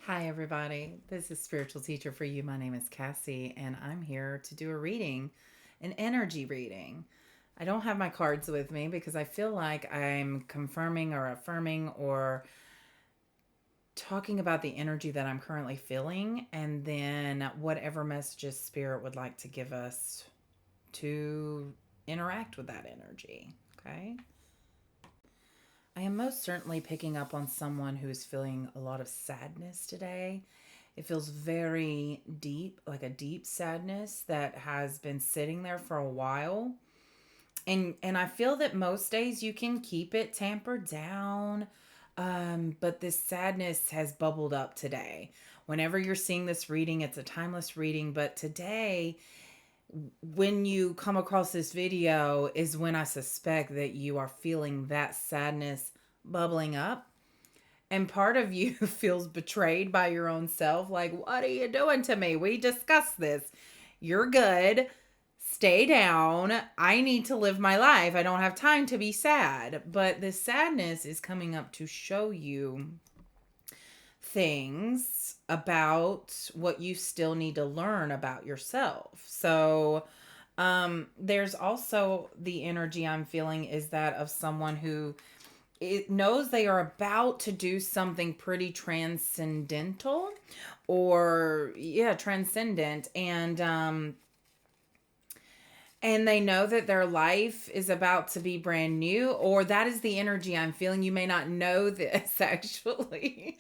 Hi, everybody. This is Spiritual Teacher for You. My name is Cassie, and I'm here to do a reading, an energy reading. I don't have my cards with me because I feel like I'm confirming or affirming or talking about the energy that I'm currently feeling, and then whatever messages Spirit would like to give us to interact with that energy. Okay. I am most certainly picking up on someone who is feeling a lot of sadness today. It feels very deep, like a deep sadness that has been sitting there for a while. And I feel that most days you can keep it tampered down. But this sadness has bubbled up today. Whenever you're seeing this reading, it's a timeless reading. But today, when you come across this video, is when I suspect that you are feeling that sadness bubbling up, and part of you feels betrayed by your own self. Like, what are you doing to me? We discussed this. You're good. Stay down. I need to live my life. I don't have time to be sad. But this sadness is coming up to show you things about what you still need to learn about yourself. So, there's also the energy I'm feeling is that of someone who it knows they are about to do something pretty transcendental, or yeah, transcendent, and they know that their life is about to be brand new, or that is the energy I'm feeling. You may not know this actually.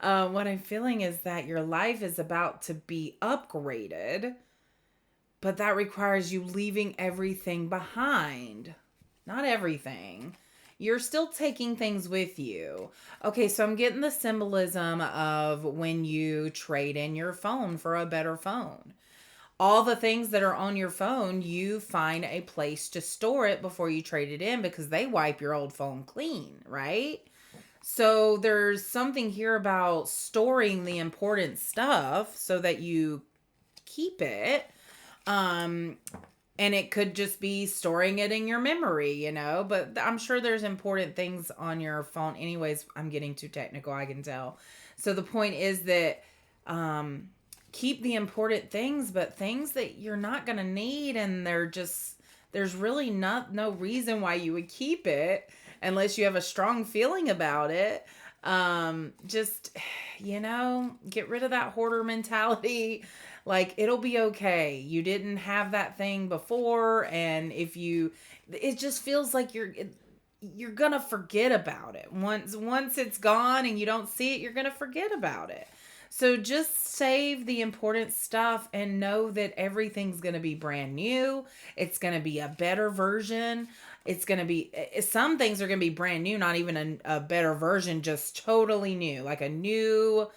What I'm feeling is that your life is about to be upgraded, but that requires you leaving everything behind. Not everything. You're still taking things with you. Okay, so I'm getting the symbolism of when you trade in your phone for a better phone. All the things that are on your phone, you find a place to store it before you trade it in because they wipe your old phone clean, right? So there's something here about storing the important stuff so that you keep it. Um, and it could just be storing it in your memory, but I'm sure there's important things on your phone. Anyways, I'm getting too technical, I can tell. So the point is that um, keep the important things, but things that you're not going to need, and there's really no reason why you would keep it unless you have a strong feeling about it. Just get rid of that hoarder mentality. Like, it'll be okay. You didn't have that thing before, and if you it just feels like you're gonna forget about it. Once it's gone and you don't see it, you're gonna forget about it. So just save the important stuff and know that everything's going to be brand new. It's going to be a better version. It's going to be, some things are going to be brand new, not even a better version, just totally new. Like a new,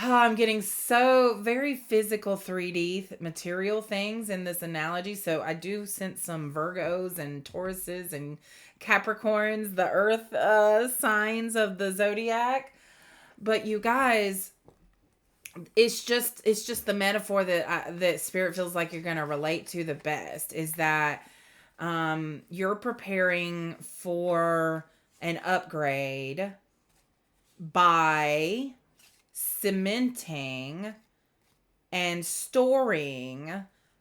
I'm getting so very physical 3D material things in this analogy. So I do sense some Virgos and Tauruses and Capricorns, the earth signs of the zodiac. But you guys, it's just the metaphor that spirit feels like you're going to relate to the best is that you're preparing for an upgrade by cementing and storing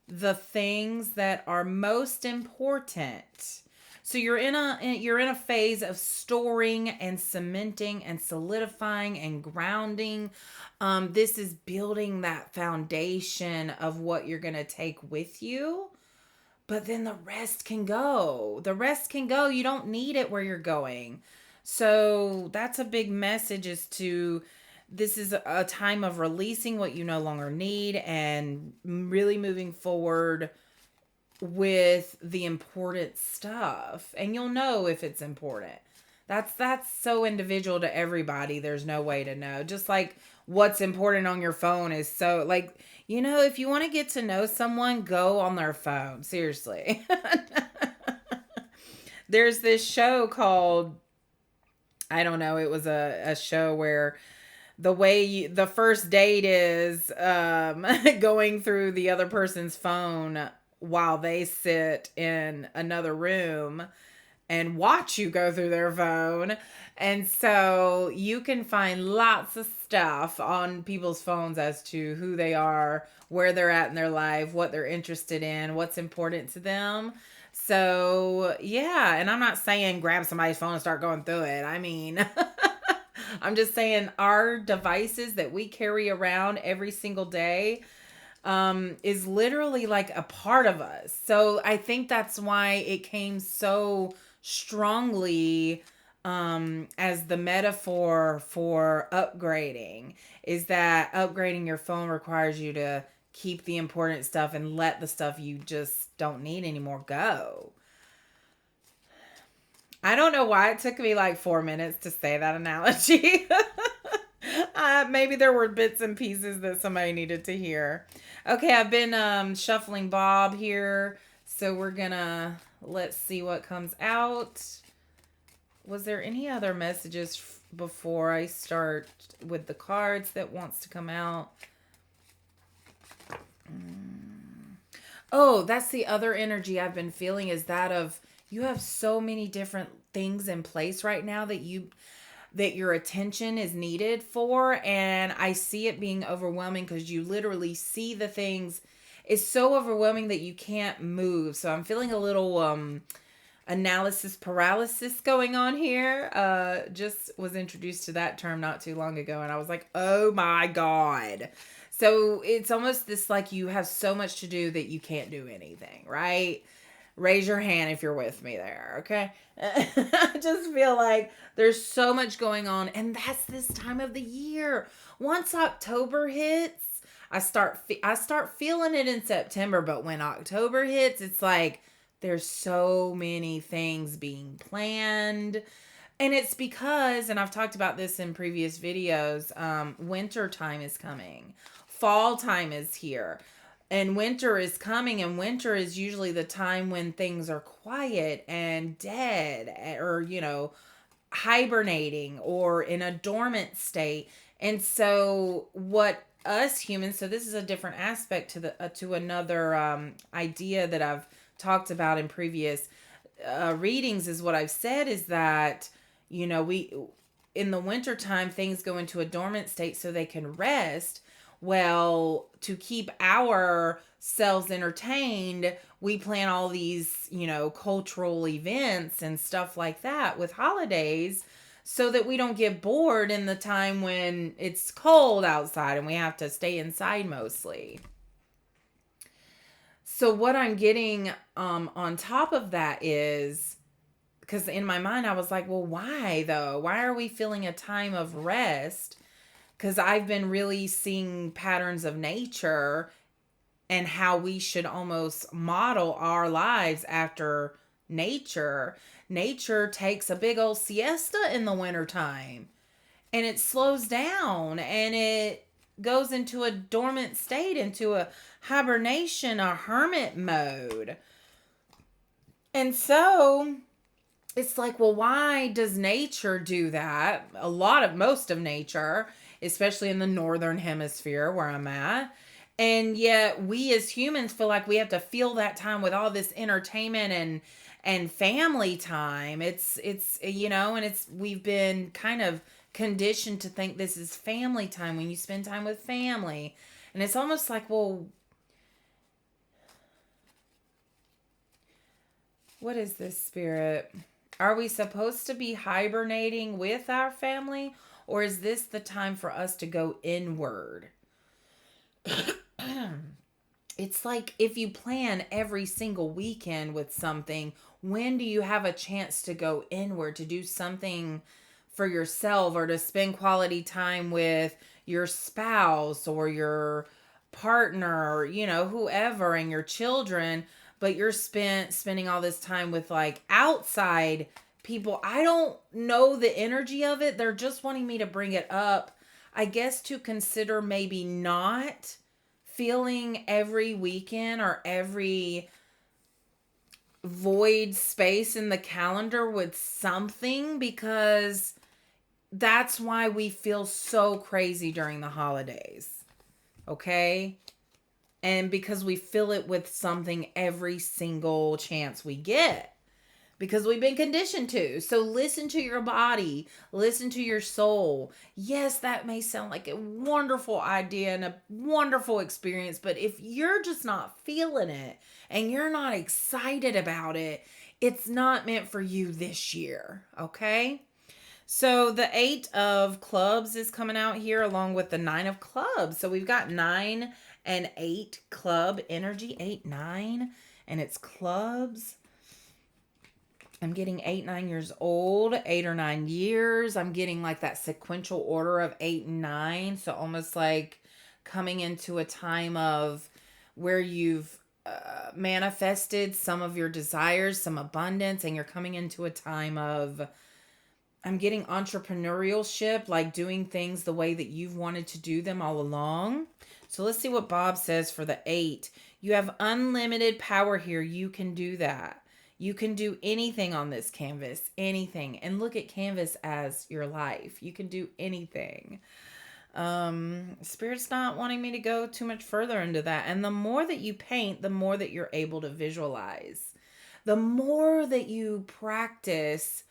the things that are most important. So you're in a phase of storing and cementing and solidifying and grounding. This is building that foundation of what you're gonna take with you. But then the rest can go. The rest can go. You don't need it where you're going. So that's a big message, is to this is a time of releasing what you no longer need and really moving forward with the important stuff, and you'll know if it's important. That's so individual to everybody. There's no way to know. Just like what's important on your phone is so, like, if you want to get to know someone, go on their phone, seriously. There's this show called, I don't know, it was a show where the first date is going through the other person's phone while they sit in another room, and watch you go through their phone. And so you can find lots of stuff on people's phones as to who they are, where they're at in their life, what they're interested in, what's important to them. So, yeah, and I'm not saying grab somebody's phone and start going through it. I mean, I'm just saying our devices that we carry around every single day is literally like a part of us. So I think that's why it came so strongly as the metaphor for upgrading, is that upgrading your phone requires you to keep the important stuff and let the stuff you just don't need anymore go. I don't know why it took me like 4 minutes to say that analogy. Maybe there were bits and pieces that somebody needed to hear. Okay, I've been shuffling Bob here, so we're gonna let's see what comes out. Was there any other messages before I start with the cards that wants to come out? Oh, that's the other energy I've been feeling, is that of you have so many different things in place right now that your attention is needed for, and I see it being overwhelming because you literally see the things. It's so overwhelming that you can't move. So I'm feeling a little analysis paralysis going on here. Just was introduced to that term not too long ago, and I was like, oh my God. So it's almost this like you have so much to do that you can't do anything, right? Raise your hand if you're with me there, okay? I just feel like there's so much going on, and that's this time of the year. Once October hits, I start feeling it in September, but when October hits, it's like there's so many things being planned. And it's because, and I've talked about this in previous videos, winter time is coming. Fall time is here. And winter is coming, and winter is usually the time when things are quiet and dead, or, hibernating or in a dormant state. And so what us humans, so this is a different aspect to another idea that I've talked about in previous readings, is what I've said is that, we in the wintertime, things go into a dormant state so they can rest. Well, to keep ourselves entertained, we plan all these, cultural events and stuff like that with holidays so that we don't get bored in the time when it's cold outside and we have to stay inside mostly. So what I'm getting on top of that is, because in my mind I was like, well, why though? Why are we feeling a time of rest? Because I've been really seeing patterns of nature and how we should almost model our lives after nature. Nature takes a big old siesta in the wintertime, and it slows down and it goes into a dormant state, into a hibernation, a hermit mode. And so it's like, well, why does nature do that? Most of nature, especially in the northern hemisphere where I'm at. And yet we as humans feel like we have to fill that time with all this entertainment and family time. It's we've been kind of conditioned to think this is family time, when you spend time with family. And it's almost like, well, what is this, spirit? Are we supposed to be hibernating with our family, or is this the time for us to go inward? It's like if you plan every single weekend with something, when do you have a chance to go inward, to do something for yourself, or to spend quality time with your spouse or your partner, or, whoever, and your children, but you're spending all this time with like outside people. I don't know the energy of it. They're just wanting me to bring it up, I guess, to consider maybe not feeling every weekend or every void space in the calendar with something, because that's why we feel so crazy during the holidays. Okay? And because we fill it with something every single chance we get. because we've been conditioned to. So listen to your body, listen to your soul. Yes, that may sound like a wonderful idea and a wonderful experience, but if you're just not feeling it and you're not excited about it, it's not meant for you this year, okay? So the 8 of clubs is coming out here along with the 9 of clubs. So we've got 9 and 8 club energy, 8, 9, and it's clubs. I'm getting 8, 9 years old, 8 or 9 years. I'm getting like that sequential order of 8 and 9. So almost like coming into a time of where you've manifested some of your desires, some abundance, and you're coming into a time of, I'm getting entrepreneurship, like doing things the way that you've wanted to do them all along. So let's see what Bob says for the 8. You have unlimited power here. You can do that. You can do anything on this canvas, anything. And look at canvas as your life. You can do anything. Spirit's not wanting me to go too much further into that. And the more that you paint, the more that you're able to visualize. The more that you practice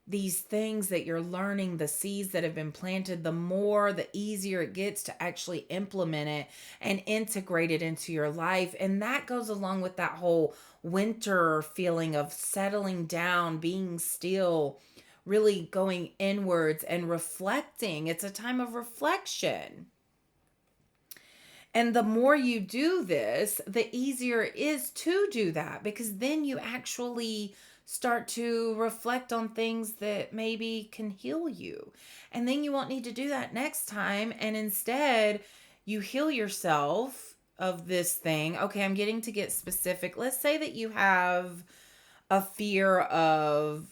these things that you're learning, the seeds that have been planted, the easier it gets to actually implement it and integrate it into your life. And that goes along with that whole winter feeling of settling down, being still, really going inwards and reflecting. It's a time of reflection. And the more you do this, the easier it is to do that, because then you actually start to reflect on things that maybe can heal you. And then you won't need to do that next time. And instead, you heal yourself of this thing. Okay, I'm getting to get specific. Let's say that you have a fear of,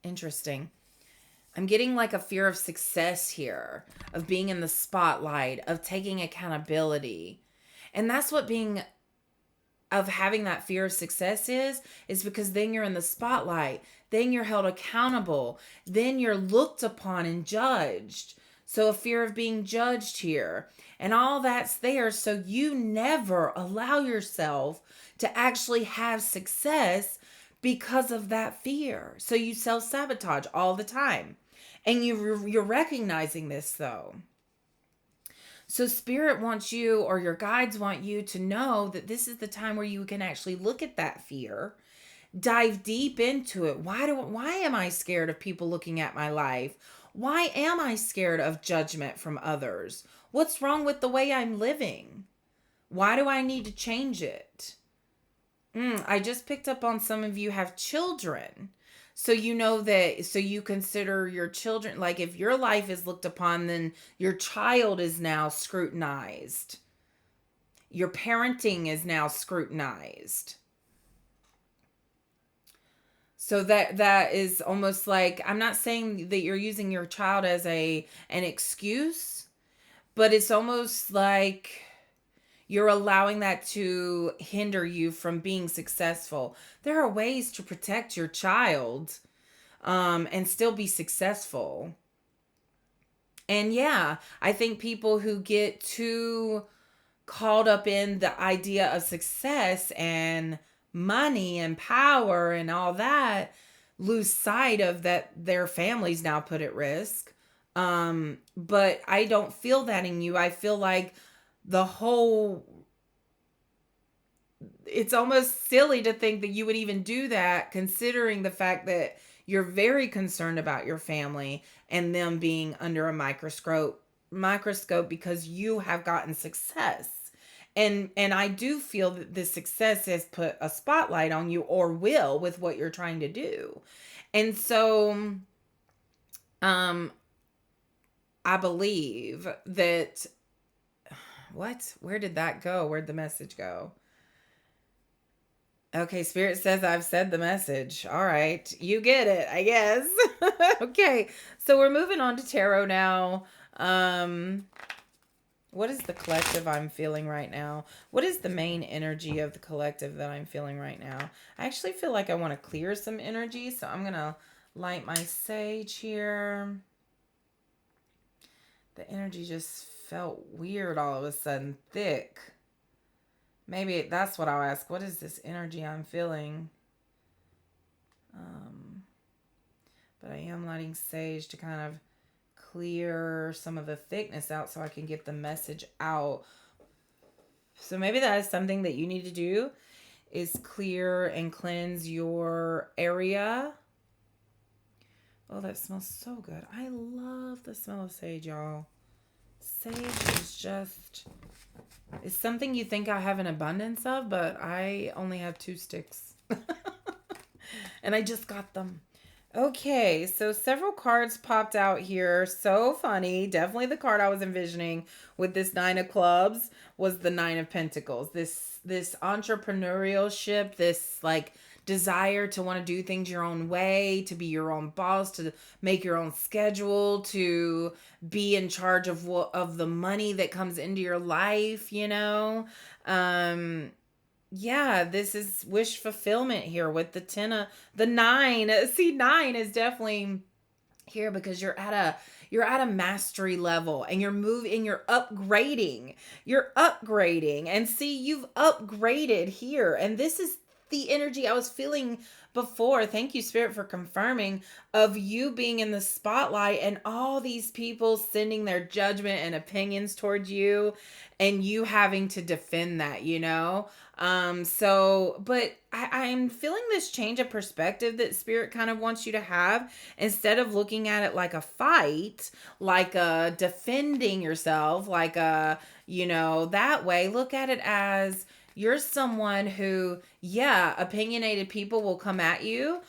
interesting. I'm getting like a fear of success here, of being in the spotlight, of taking accountability. And that's what having that fear of success is because then you're in the spotlight, then you're held accountable, then you're looked upon and judged. So a fear of being judged here, and all that's there. So you never allow yourself to actually have success because of that fear. So you self-sabotage all the time. And you're recognizing this though. So Spirit wants you, or your guides want you to know that this is the time where you can actually look at that fear, dive deep into it. Why am I scared of people looking at my life? Why am I scared of judgment from others? What's wrong with the way I'm living? Why do I need to change it? I just picked up on some of you have children. So you know that, so you consider your children, like if your life is looked upon, then your child is now scrutinized. Your parenting is now scrutinized. So that is almost like, I'm not saying that you're using your child as an excuse, but it's almost like you're allowing that to hinder you from being successful. There are ways to protect your child and still be successful. And yeah, I think people who get too caught up in the idea of success and money and power and all that lose sight of that their families now put at risk. But I don't feel that in you. I feel like it's almost silly to think that you would even do that, considering the fact that you're very concerned about your family and them being under a microscope because you have gotten success. And I do feel that this success has put a spotlight on you, or will, with what you're trying to do. And so I believe that, where did that go? Where'd the message go? Okay, Spirit says I've said the message. All right, you get it, I guess. Okay, so we're moving on to tarot now. What is the collective I'm feeling right now? What is the main energy of the collective that I'm feeling right now? I actually feel like I want to clear some energy, so I'm going to light my sage here. The energy just felt weird all of a sudden, thick. Maybe that's what I'll ask. What is this energy I'm feeling? Um, but I am lighting sage to kind of clear some of the thickness out so I can get the message out. So maybe that is something that you need to do, is clear and cleanse your area. Oh, that smells so good. I love the smell of sage, y'all. Sage is just, it's something you think I have an abundance of, but I only have 2 sticks. And I just got them. Okay, so several cards popped out here. So funny. Definitely the card I was envisioning with this 9 of clubs was the 9 of pentacles. This entrepreneurship, this like desire to want to do things your own way, to be your own boss, to make your own schedule, to be in charge of of the money that comes into your life, you know. Yeah, this is wish fulfillment here with the 9. See, 9 is definitely here because you're at a mastery level, and you're upgrading. You're upgrading. And see, you've upgraded here. And this is the energy I was feeling before. Thank you, Spirit, for confirming, of you being in the spotlight and all these people sending their judgment and opinions towards you, and you having to defend that, you know? But I'm feeling this change of perspective that Spirit kind of wants you to have. Instead of looking at it like a fight, like a defending yourself, like a, that way, look at it as you're someone who, yeah, opinionated people will come at you,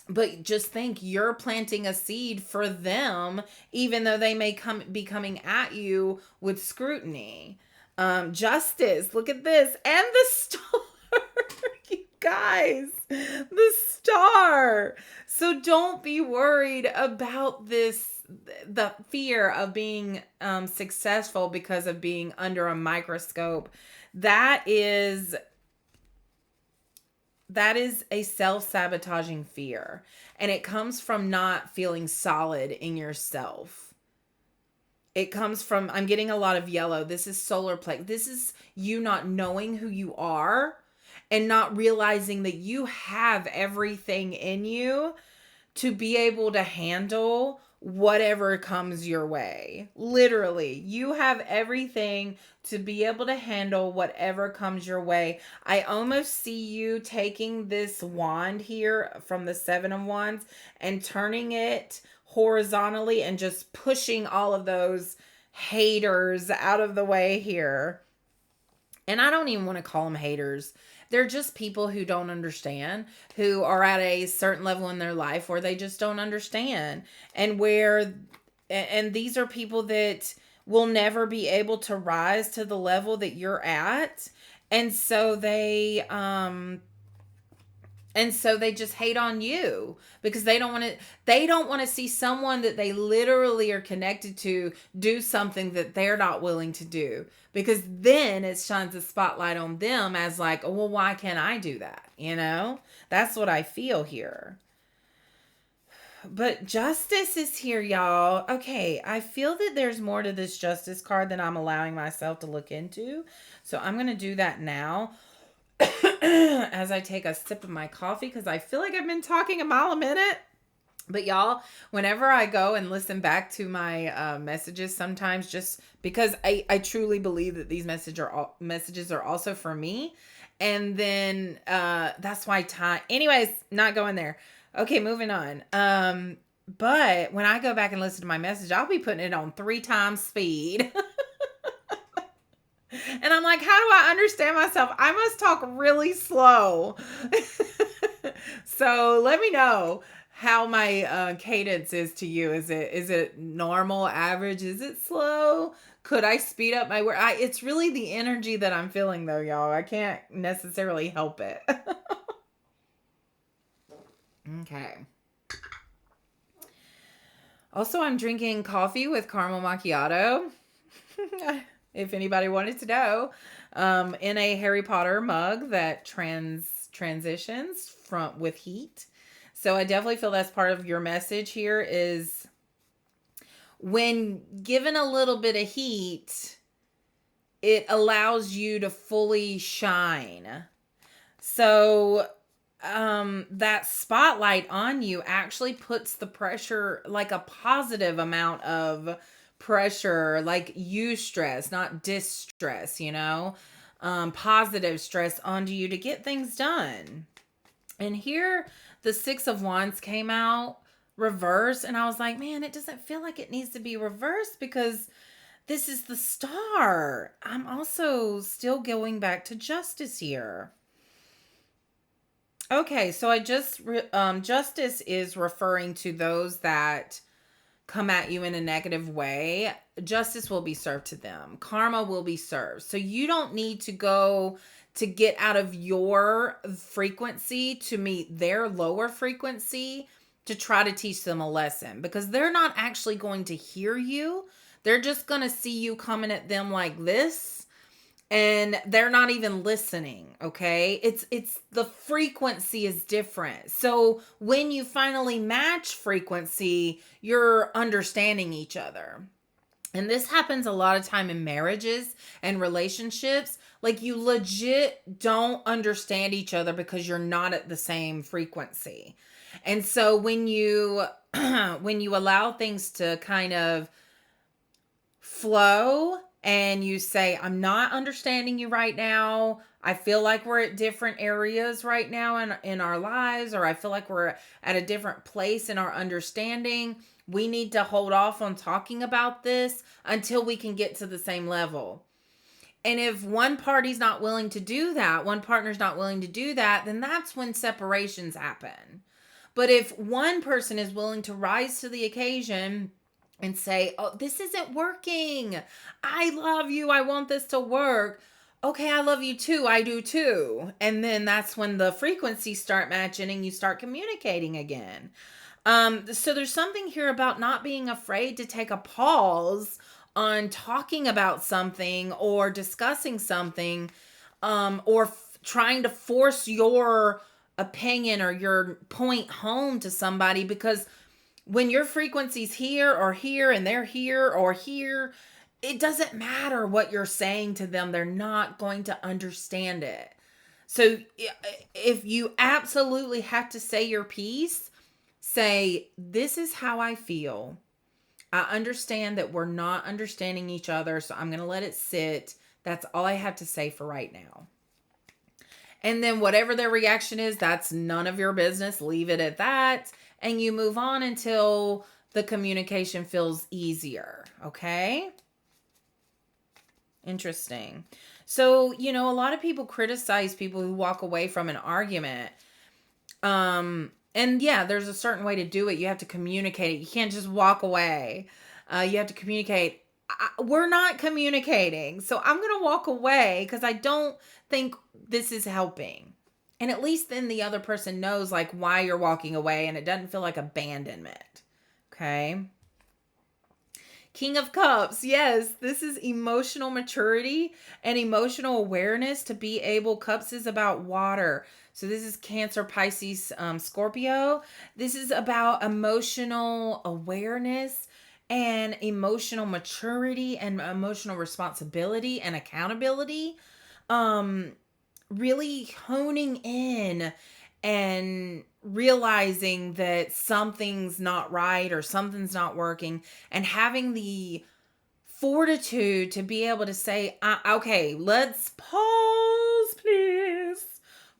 but just think you're planting a seed for them, even though they may be coming at you with scrutiny. Justice, look at this. And the star. You guys, the star. So don't be worried about the fear of being successful because of being under a microscope. That is a self-sabotaging fear, and it comes from not feeling solid in yourself. It comes from, I'm getting a lot of yellow. This is solar plexus. This is you not knowing who you are and not realizing that you have everything in you to be able to handle whatever comes your way. Literally, you have everything to be able to handle whatever comes your way. I almost see you taking this wand here from the 7 of Wands and turning it horizontally and just pushing all of those haters out of the way here. And I don't even want to call them haters. They're just people who don't understand, who are at a certain level in their life where they just don't understand. And these are people that will never be able to rise to the level that you're at. And so they just hate on you because they don't want to see someone that they literally are connected to do something that they're not willing to do, because then it shines a spotlight on them as like, oh, well, why can't I do that? That's what I feel here. But justice is here, y'all. Okay, I feel that there's more to this justice card than I'm allowing myself to look into. So I'm going to do that now. As I take a sip of my coffee, because I feel like I've been talking a mile a minute. But y'all, whenever I go and listen back to my messages, sometimes just because I truly believe that these messages are also for me. And then that's why time. Anyways, not going there. Okay, moving on. But when I go back and listen to my message, I'll be putting it on 3 times speed. And I'm like, how do I understand myself? I must talk really slow. So let me know how my cadence is to you. Is it normal, average? Is it slow? Could I speed up my word? It's really the energy that I'm feeling, though, y'all. I can't necessarily help it. Okay. Also, I'm drinking coffee with caramel macchiato. If anybody wanted to know, in a Harry Potter mug that transitions with heat. So I definitely feel that's part of your message here, is when given a little bit of heat, it allows you to fully shine. So that spotlight on you actually puts the pressure, like a positive amount of pressure, like eustress, not distress, positive stress onto you to get things done. And here the Six of Wands came out reverse, and I was like, man, it doesn't feel like it needs to be reversed because this is the Star. I'm also still going back to Justice here. Okay, so Justice is referring to those that come at you in a negative way. Justice will be served to them. Karma will be served. So you don't need to go to get out of your frequency to meet their lower frequency to try to teach them a lesson, because they're not actually going to hear you. They're just going to see you coming at them like this, and they're not even listening. Okay, it's the frequency is different. So when you finally match frequency, you're understanding each other. And this happens a lot of time in marriages and relationships. Like, you legit don't understand each other because you're not at the same frequency. And so when you when you allow things to kind of flow, and you say, I'm not understanding you right now. I feel like we're at different areas right now in our lives, or I feel like we're at a different place in our understanding. We need to hold off on talking about this until we can get to the same level. And if one party's not willing to do that, one partner's not willing to do that, then that's when separations happen. But if one person is willing to rise to the occasion and say, oh, this isn't working. I love you. I want this to work. Okay, I love you too. I do too. And then that's when the frequencies start matching and you start communicating again. So there's something here about not being afraid to take a pause on talking about something or discussing something, or trying to force your opinion or your point home to somebody, because when your frequency's here or here and they're here or here, it doesn't matter what you're saying to them. They're not going to understand it. So if you absolutely have to say your piece, say, this is how I feel. I understand that we're not understanding each other, so I'm going to let it sit. That's all I have to say for right now. And then whatever their reaction is, that's none of your business. Leave it at that. And you move on until the communication feels easier. Okay? Interesting. So, a lot of people criticize people who walk away from an argument. And yeah, there's a certain way to do it. You have to communicate it. You can't just walk away. You have to communicate. We're not communicating. So I'm going to walk away because I don't think this is helping. And at least then the other person knows like why you're walking away, and it doesn't feel like abandonment. Okay. King of Cups. Yes, this is emotional maturity and emotional awareness to be able. Cups is about water. So this is Cancer, Pisces, Scorpio. This is about emotional awareness and emotional maturity and emotional responsibility and accountability. Really honing in and realizing that something's not right or something's not working, and having the fortitude to be able to say, okay, let's pause, please.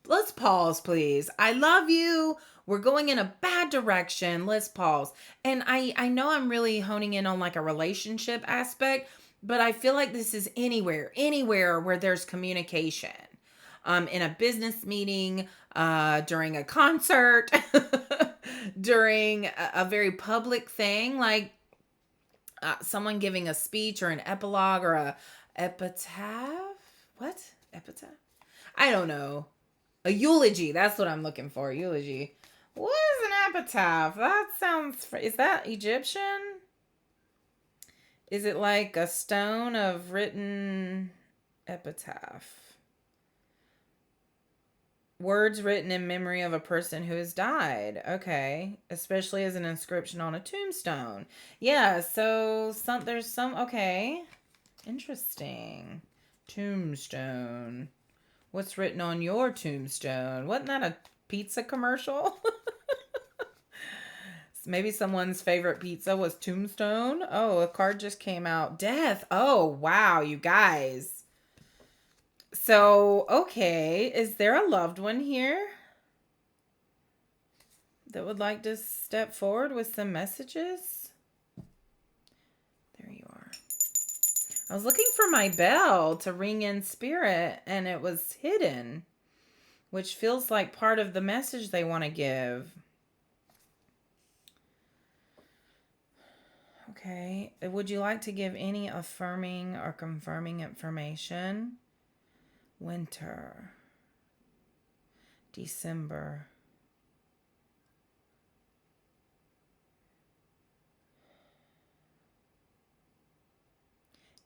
Let's pause, please. I love you. We're going in a bad direction. Let's pause. And I know I'm really honing in on like a relationship aspect, but I feel like this is anywhere where there's communication. In a business meeting, during a concert, during a very public thing, like someone giving a speech or an epilogue or a epitaph. What? Epitaph? I don't know. A eulogy. That's what I'm looking for. Eulogy. What is an epitaph? That sounds... Is that Egyptian? Is it like a stone of written epitaph? Words written in memory of a person who has died. Okay. Especially as an inscription on a tombstone. Yeah, so there's some... Okay. Interesting. Tombstone. What's written on your tombstone? Wasn't that a pizza commercial? Maybe someone's favorite pizza was Tombstone. Oh, a card just came out. Death. Oh, wow, you guys. So, okay, is there a loved one here that would like to step forward with some messages? There you are. I was looking for my bell to ring in spirit and it was hidden, which feels like part of the message they want to give. Okay. Would you like to give any affirming or confirming information? Winter. December.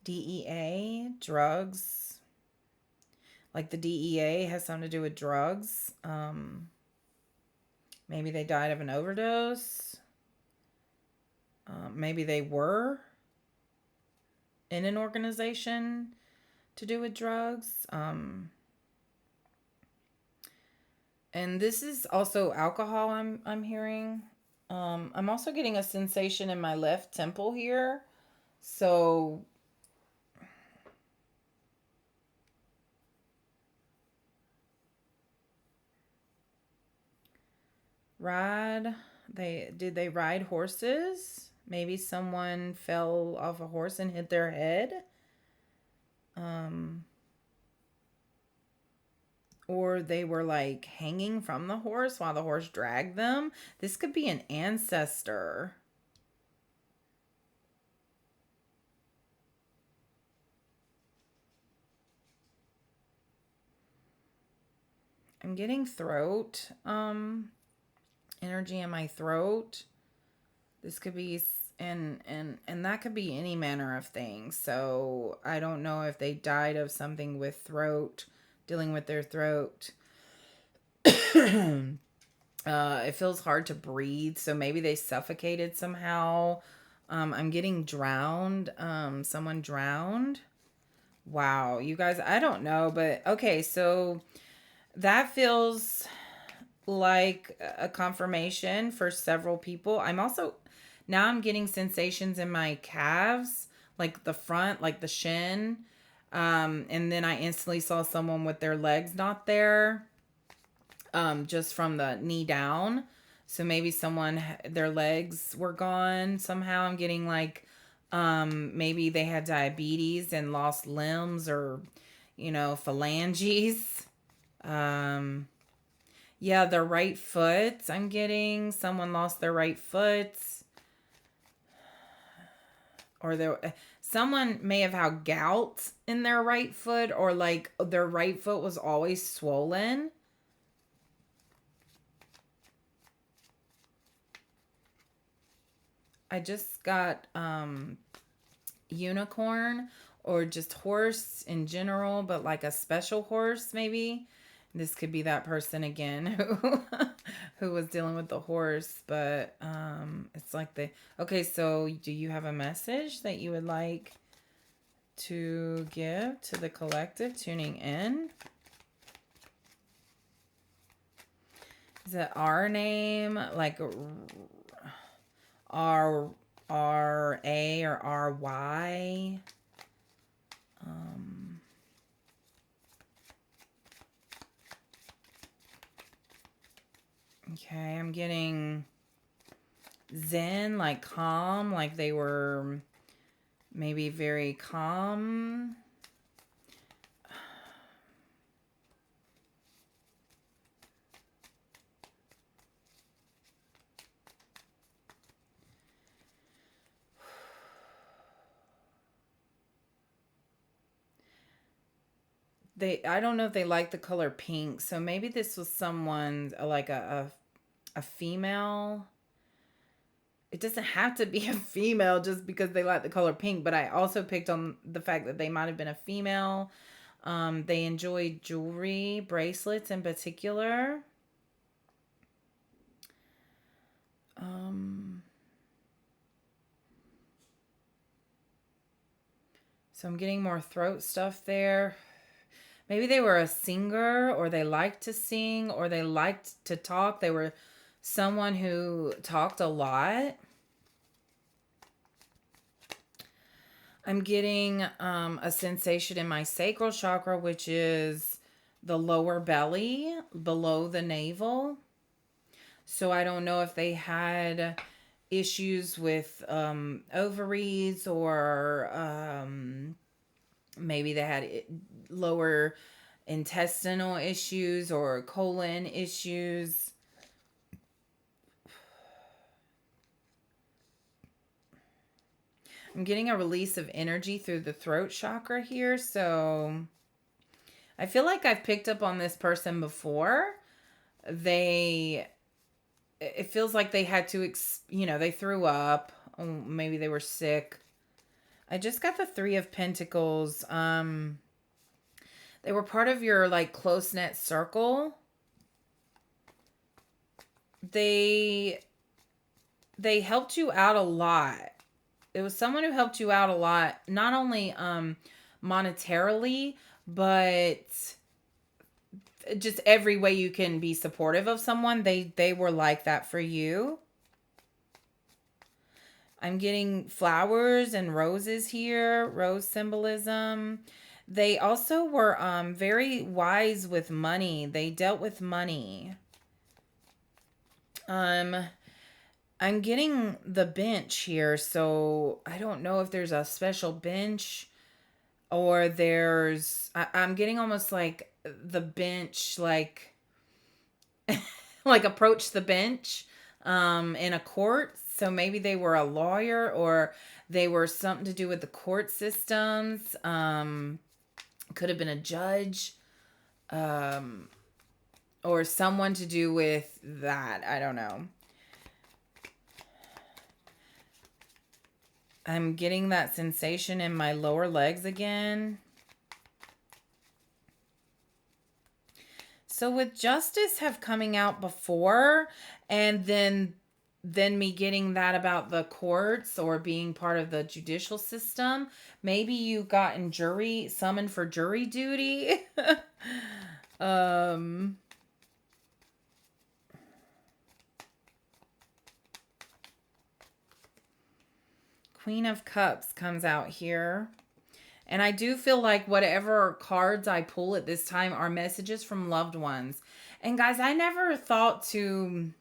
DEA, drugs. Like the DEA has something to do with drugs. Maybe they died of an overdose. Maybe they were in an organization to do with drugs. And this is also alcohol I'm hearing. I'm also getting a sensation in my left temple here. So did they ride horses? Maybe someone fell off a horse and hit their head. Or they were like hanging from the horse while the horse dragged them. This could be an ancestor. I'm getting throat energy in my throat. This could be and that could be any manner of things. So I don't know if they died of something with throat, dealing with their throat. It feels hard to breathe, so maybe they suffocated somehow. I'm getting drowned. Someone drowned. Wow, you guys, I don't know, but okay, so that feels like a confirmation for several people. Now I'm getting sensations in my calves, like the front, like the shin. And then I instantly saw someone with their legs not there, just from the knee down. So maybe their legs were gone somehow. I'm getting like, maybe they had diabetes and lost limbs or, phalanges. Yeah, their right foot. I'm getting someone lost their right foot. Or someone may have had gout in their right foot, or like their right foot was always swollen. I just got unicorn, or just horse in general, but like a special horse maybe. This could be that person again who was dealing with the horse, but it's like okay, so do you have a message that you would like to give to the collective tuning in? Is it our name, like R-A or R-Y? Okay, I'm getting zen, like calm, like they were maybe very calm. I don't know if they like the color pink, so maybe this was someone like a female. It doesn't have to be a female just because they like the color pink, but I also picked on the fact that they might have been a female. They enjoy jewelry, bracelets in particular. So I'm getting more throat stuff there. Maybe they were a singer, or they liked to sing, or they liked to talk. They were someone who talked a lot. I'm getting a sensation in my sacral chakra, which is the lower belly below the navel. So I don't know if they had issues with ovaries, or maybe they had lower intestinal issues or colon issues. I'm getting a release of energy through the throat chakra here. So I feel like I've picked up on this person before. It feels like they had to, they threw up. Oh, maybe they were sick. I just got the 3 of Pentacles. They were part of your like close knit circle. They helped you out a lot. It was someone who helped you out a lot, not only monetarily, but just every way you can be supportive of someone. They were like that for you. I'm getting flowers and roses here, rose symbolism. They also were very wise with money. They dealt with money. I'm getting the bench here, so I don't know if there's a special bench, or I'm getting almost like the bench, like like approach the bench in a court. So maybe they were a lawyer, or they were something to do with the court systems. Could have been a judge, or someone to do with that. I don't know. I'm getting that sensation in my lower legs again. So with justice have coming out before, and then me getting that about the courts or being part of the judicial system. Maybe you got in summoned for jury duty. Queen of Cups comes out here. And I do feel like whatever cards I pull at this time are messages from loved ones. And guys, I never thought to...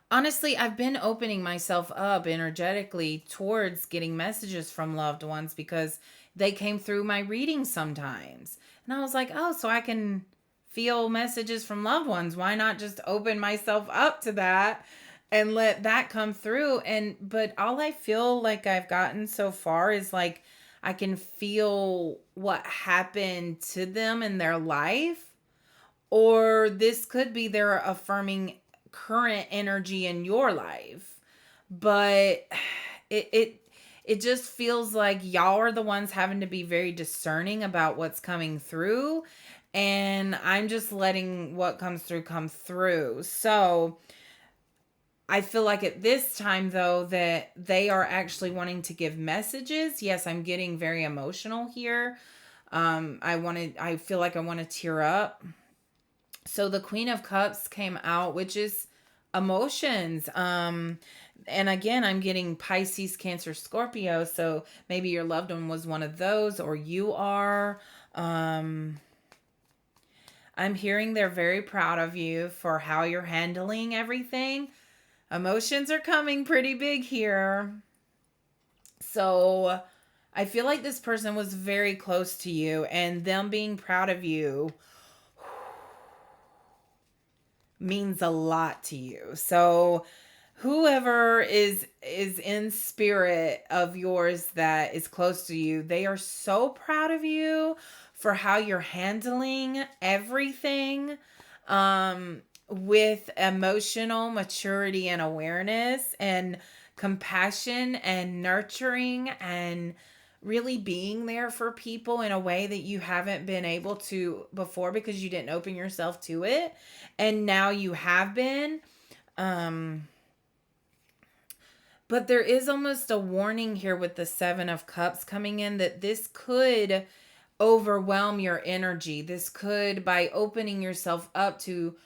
Honestly, I've been opening myself up energetically towards getting messages from loved ones, because they came through my readings sometimes. And I was like, oh, so I can feel messages from loved ones. Why not just open myself up to that and let that come through? But all I feel like I've gotten so far is like, I can feel what happened to them in their life, or this could be their affirming current energy in your life. But it just feels like y'all are the ones having to be very discerning about what's coming through, and I'm just letting what comes through come through. So I feel like at this time, though, that they are actually wanting to give messages. Yes, I'm getting very emotional here. I feel like I want to tear up. So the Queen of Cups came out, which is emotions. And again, I'm getting Pisces, Cancer, Scorpio. So maybe your loved one was one of those, or you are. I'm hearing they're very proud of you for how you're handling everything. Emotions are coming pretty big here. So I feel like this person was very close to you, and them being proud of you means a lot to you. So whoever is in spirit of yours that is close to you, they are so proud of you for how you're handling everything. With emotional maturity and awareness and compassion and nurturing, and really being there for people in a way that you haven't been able to before, because you didn't open yourself to it, and now you have been. But there is almost a warning here with the Seven of Cups coming in that this could overwhelm your energy. This could, by opening yourself up to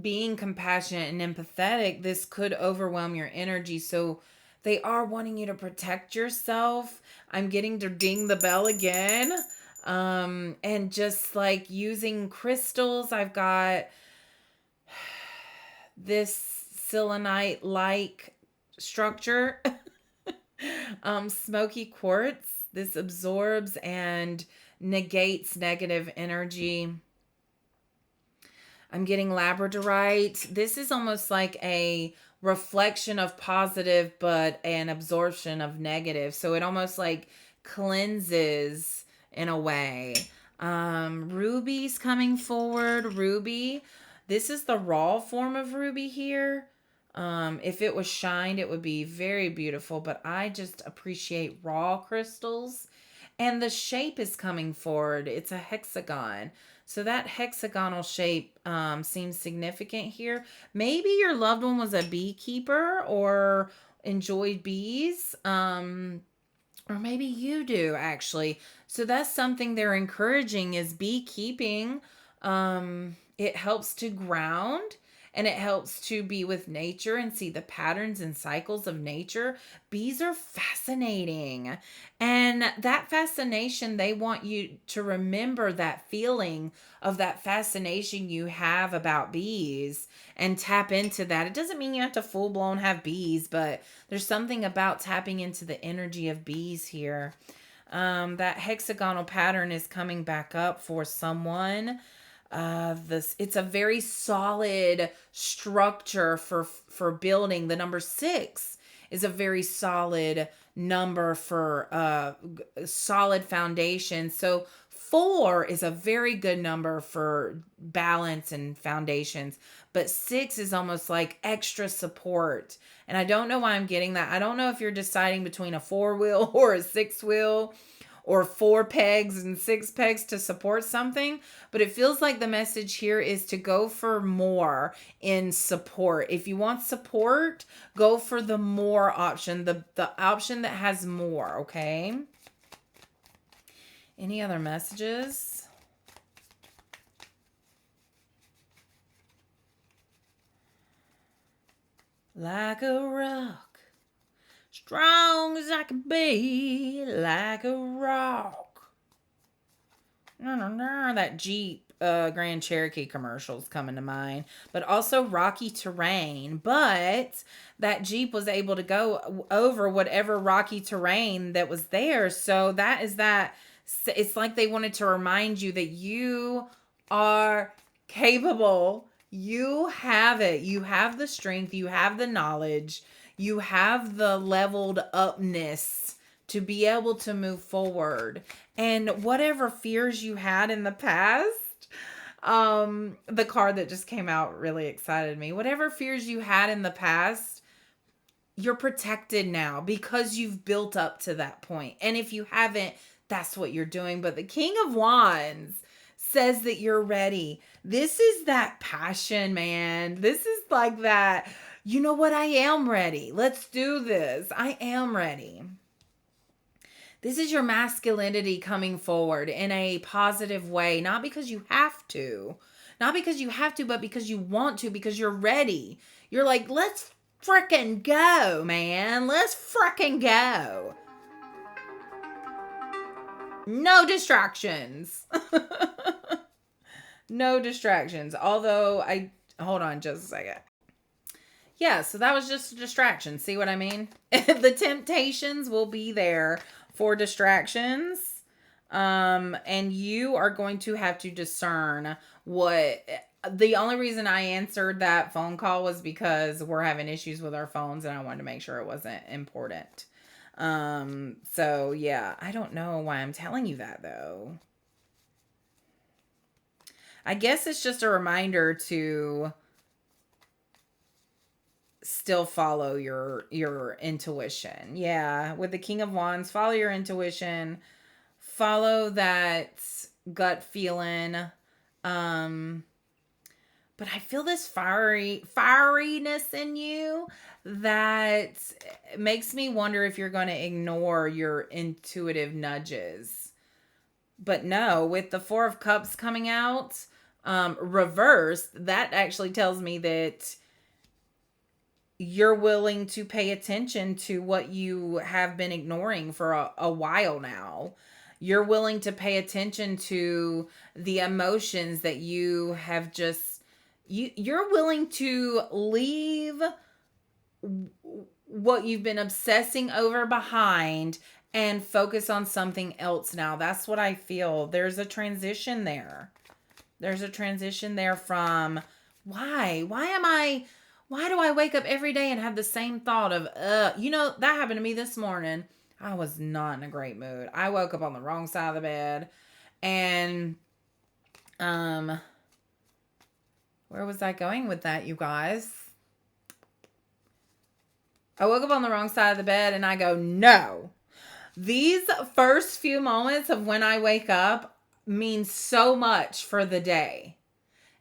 being compassionate and empathetic, this could overwhelm your energy. So they are wanting you to protect yourself. I'm getting to ding the bell again. And just like using crystals, I've got this selenite like structure. Smoky quartz. This absorbs and negates negative energy. I'm getting labradorite. This is almost like a reflection of positive, but an absorption of negative. So it almost like cleanses in a way. Ruby's coming forward. Ruby. This is the raw form of ruby here. If it was shined, it would be very beautiful, but I just appreciate raw crystals. And the shape is coming forward. It's a hexagon. So that hexagonal shape seems significant here. Maybe your loved one was a beekeeper or enjoyed bees. Or maybe you do actually. So that's something they're encouraging is beekeeping. It helps to ground and it helps to be with nature and see the patterns and cycles of nature. Bees are fascinating. And that fascination, they want you to remember that feeling of that fascination you have about bees and tap into that. It doesn't mean you have to full blown have bees, but there's something about tapping into the energy of bees here. That hexagonal pattern is coming back up for someone. This It's a very solid structure for building. The number 6 is a very solid number for solid foundation. So 4 is a very good number for balance and foundations, but 6 is almost like extra support. And I don't know why I'm getting that. I don't know if you're deciding between a 4-wheel or a 6-wheel or 4 pegs and 6 pegs to support something, but it feels like the message here is to go for more in support. If you want support, go for the more option, the option that has more, okay? Any other messages? Like a rock. Strong as I can be, like a rock. That Jeep Grand Cherokee commercial's coming to mind. But also rocky terrain. But that Jeep was able to go over whatever rocky terrain that was there. So that is that. It's like they wanted to remind you that you are capable. You have it. You have the strength. You have the knowledge. You have the leveled upness to be able to move forward. And whatever fears you had in the past, the card that just came out really excited me. Whatever fears you had in the past, you're protected now because you've built up to that point. And if you haven't, that's what you're doing. But the King of Wands says that you're ready. This is that passion, man. This is like that. You know what? I am ready. Let's do this. I am ready. This is your masculinity coming forward in a positive way, not because you have to. Not because you have to, but because you want to, because you're ready. You're like, let's frickin' go, man. Let's frickin' go. No distractions. No distractions. Although hold on just a second. Yeah, so that was just a distraction. See what I mean? The temptations will be there for distractions. And you are going to have to discern what. The only reason I answered that phone call was because we're having issues with our phones and I wanted to make sure it wasn't important. So yeah, I don't know why I'm telling you that though. I guess it's just a reminder to still follow your intuition. Yeah, with the King of Wands, follow your intuition. Follow that gut feeling. but I feel this fieriness in you that makes me wonder if you're going to ignore your intuitive nudges. But no, with the Four of Cups coming out, reversed, that actually tells me that you're willing to pay attention to what you have been ignoring for a while now. You're willing to pay attention to the emotions that you have just you're willing to leave what you've been obsessing over behind and focus on something else now. That's what I feel. There's a transition there. There's a transition there from why do I wake up every day and have the same thought of, that happened to me this morning. I was not in a great mood. I woke up on the wrong side of the bed. And, where was I going with that, you guys? I woke up on the wrong side of the bed and I go, no. These first few moments of when I wake up mean so much for the day.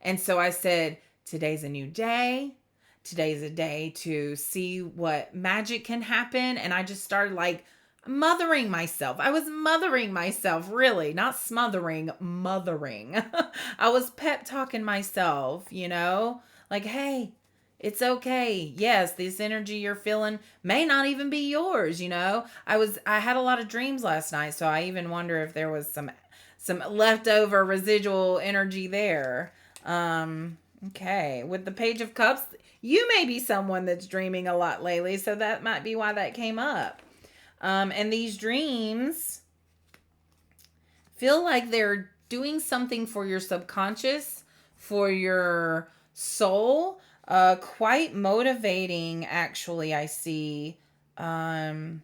And so I said, today's a new day. Today's a day to see what magic can happen. And I just started like mothering myself. I was mothering myself, really, not smothering, mothering. I was pep talking myself, like, hey, it's okay. Yes, this energy you're feeling may not even be yours, I had a lot of dreams last night, so I even wonder if there was some leftover residual energy there. Okay, with the Page of Cups, you may be someone that's dreaming a lot lately, so that might be why that came up. And these dreams feel like they're doing something for your subconscious, for your soul. Quite motivating, actually, I see. For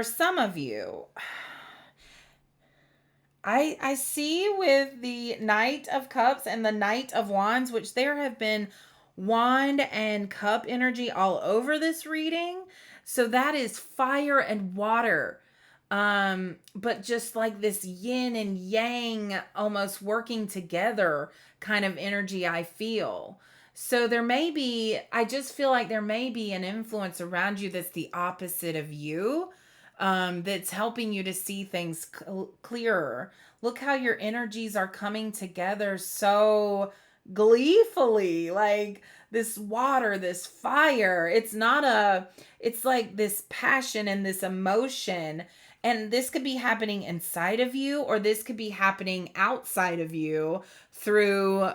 some of you, I see with the Knight of Cups and the Knight of Wands, which there have been wand and cup energy all over this reading. So that is fire and water. But just like this yin and yang almost working together kind of energy I feel. So I just feel like there may be an influence around you that's the opposite of you. That's helping you to see things clearer. Look how your energies are coming together so gleefully, like this water, this fire. It's like this passion and this emotion. And this could be happening inside of you, or this could be happening outside of you through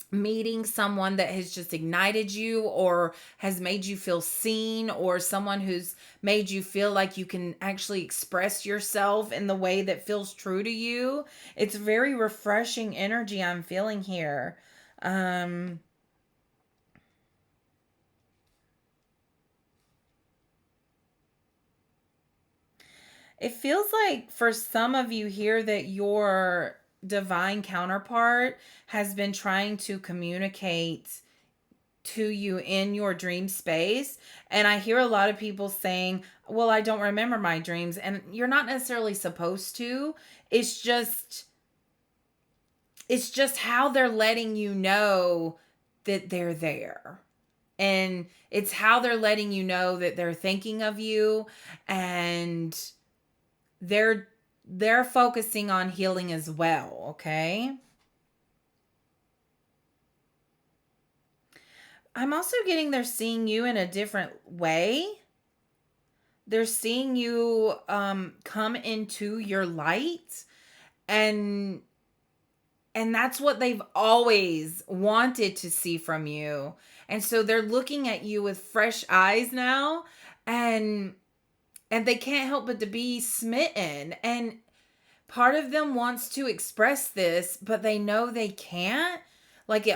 meeting someone that has just ignited you or has made you feel seen, or someone who's made you feel like you can actually express yourself in the way that feels true to you. It's very refreshing energy I'm feeling here. It feels like for some of you here that your divine counterpart has been trying to communicate to you in your dream space. And I hear a lot of people saying, well, I don't remember my dreams. And you're not necessarily supposed to. It's just how they're letting you know that they're there. And it's how they're letting you know that they're thinking of you, and they're focusing on healing as well, okay? I'm also getting they're seeing you in a different way. They're seeing you come into your light, and that's what they've always wanted to see from you. And so they're looking at you with fresh eyes now, and they can't help but to be smitten. And part of them wants to express this, but they know they can't. Like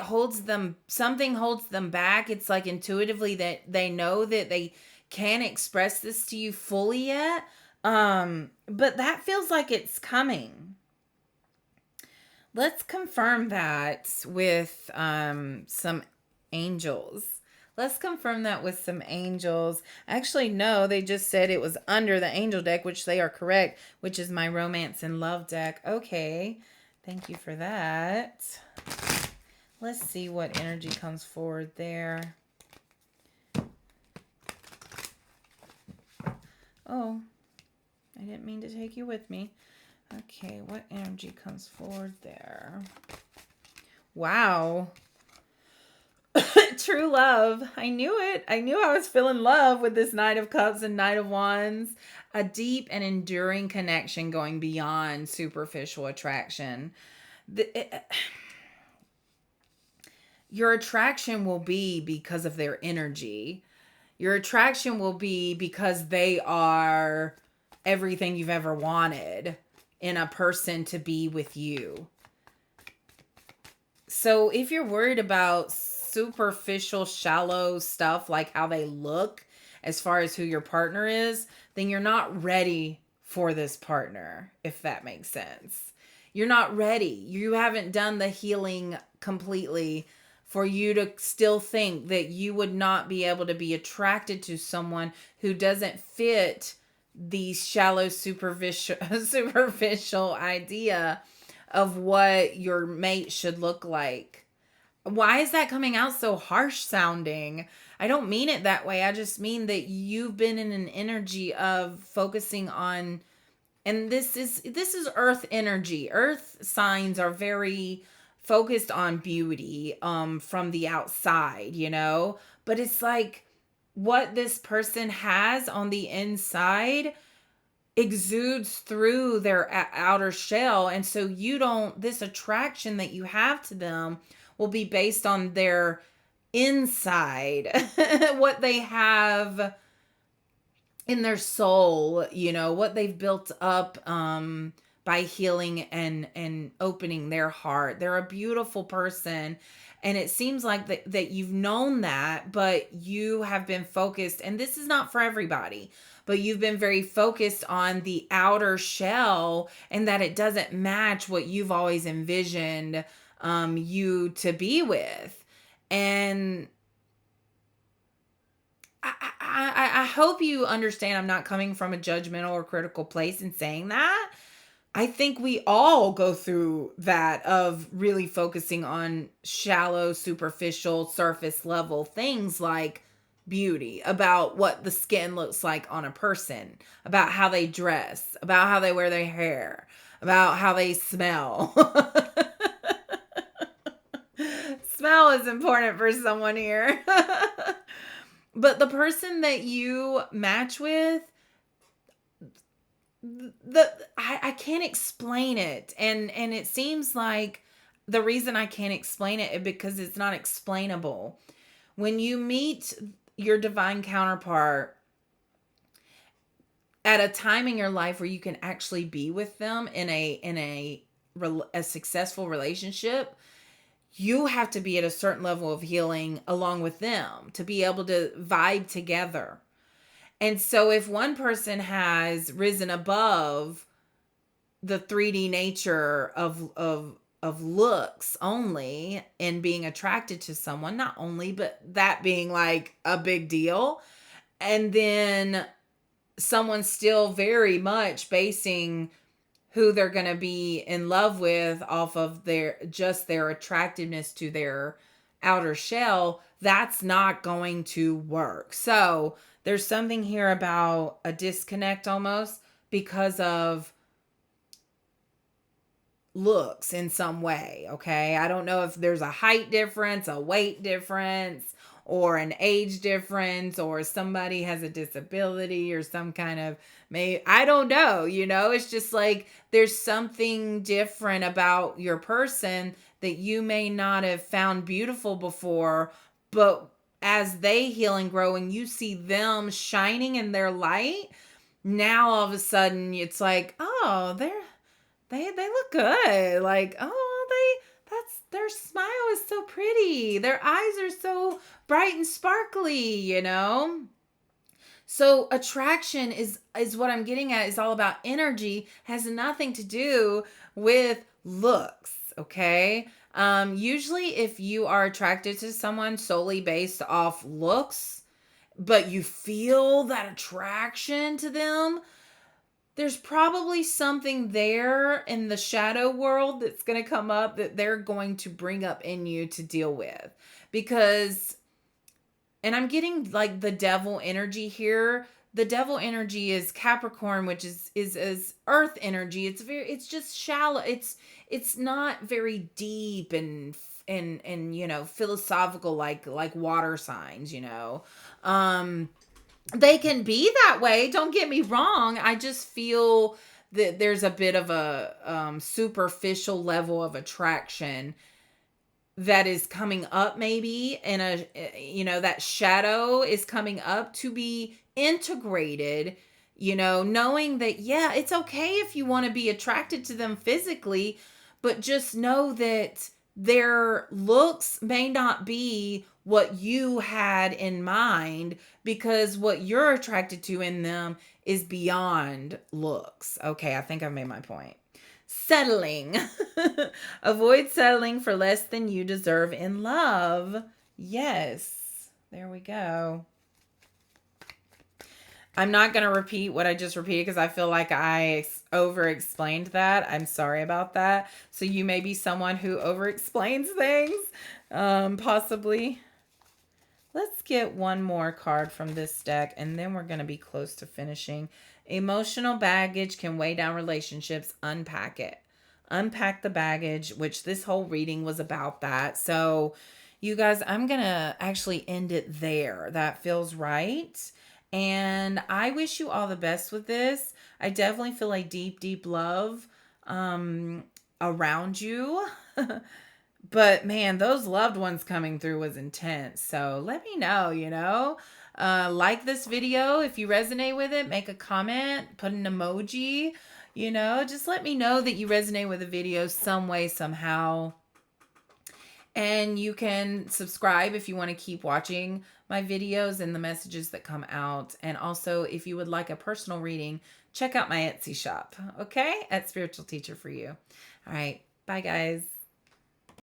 something holds them back. It's like intuitively that they know that they can't express this to you fully yet. But that feels like it's coming. Let's confirm that with some angels. Let's confirm that with some angels. Actually, no, they just said it was under the angel deck, which they are correct, which is my romance and love deck. Okay, thank you for that. Let's see what energy comes forward there. Oh, I didn't mean to take you with me. Okay, what energy comes forward there? Wow. True love. I knew it. I knew I was feeling love with this Knight of Cups and Knight of Wands. A deep and enduring connection going beyond superficial attraction. Your attraction will be because of their energy. Your attraction will be because they are everything you've ever wanted in a person to be with you. So if you're worried about superficial, shallow stuff like how they look as far as who your partner is, then you're not ready for this partner, if that makes sense. You're not ready. You haven't done the healing completely for you to still think that you would not be able to be attracted to someone who doesn't fit the shallow, superficial idea of what your mate should look like. Why is that coming out so harsh sounding? I don't mean it that way. I just mean that you've been in an energy of focusing on, and this is earth energy. Earth signs are very focused on beauty from the outside, you know? But it's like what this person has on the inside exudes through their outer shell. And so this attraction that you have to them will be based on their inside, what they have in their soul, you know, what they've built up by healing and opening their heart. They're a beautiful person. And it seems like that you've known that, but you have been focused, and this is not for everybody, but you've been very focused on the outer shell and that it doesn't match what you've always envisioned you to be with. And I hope you understand I'm not coming from a judgmental or critical place in saying that. I think we all go through that of really focusing on shallow, superficial, surface level things like beauty, about what the skin looks like on a person, about how they dress, about how they wear their hair, about how they smell. Smell is important for someone here. But the person that you match with, I can't explain it, and it seems like the reason I can't explain it is because it's not explainable. When you meet your divine counterpart at a time in your life where you can actually be with them in a successful relationship, you have to be at a certain level of healing along with them to be able to vibe together. And so if one person has risen above the 3D nature of looks only and being attracted to someone, not only, but that being like a big deal, and then someone's still very much basing who they're going to be in love with off of their attractiveness to their outer shell, that's not going to work. So there's something here about a disconnect almost because of looks in some way. Okay. I don't know if there's a height difference, a weight difference, or an age difference, or somebody has a disability or some kind of, I don't know, you know, it's just like there's something different about your person that you may not have found beautiful before, but as they heal and grow and you see them shining in their light, now all of a sudden it's like, oh, they look good. Like, oh, their smile is so pretty. Their eyes are so bright and sparkly, you know? So attraction is what I'm getting at, is all about energy, has nothing to do with looks, okay? Usually if you are attracted to someone solely based off looks, but you feel that attraction to them, there's probably something there in the shadow world that's going to come up that they're going to bring up in you to deal with. Because, and I'm getting like the devil energy here. The devil energy is Capricorn, which is earth energy. It's just shallow. It's not very deep and philosophical like water signs, they can be that way, don't get me wrong. I just feel that there's a bit of a superficial level of attraction that is coming up, maybe, and that shadow is coming up to be integrated, knowing that, yeah, it's okay if you want to be attracted to them physically, but just know that their looks may not be what you had in mind, because what you're attracted to in them is beyond looks. Okay, I think I've made my point. Settling. Avoid settling for less than you deserve in love. Yes. There we go. I'm not going to repeat what I just repeated because I feel like I over-explained that. I'm sorry about that. So you may be someone who over-explains things, possibly. Let's get one more card from this deck, and then we're going to be close to finishing. Emotional baggage can weigh down relationships. Unpack it. Unpack the baggage, which this whole reading was about that. So, you guys, I'm going to actually end it there. That feels right. And I wish you all the best with this. I definitely feel a deep, deep love around you. But man, those loved ones coming through was intense. So let me know, like this video. If you resonate with it, make a comment, put an emoji, just let me know that you resonate with the video some way, somehow. And you can subscribe if you want to keep watching my videos and the messages that come out. And also, if you would like a personal reading, check out my Etsy shop, okay? At Spiritual Teacher for You. All right. Bye, guys.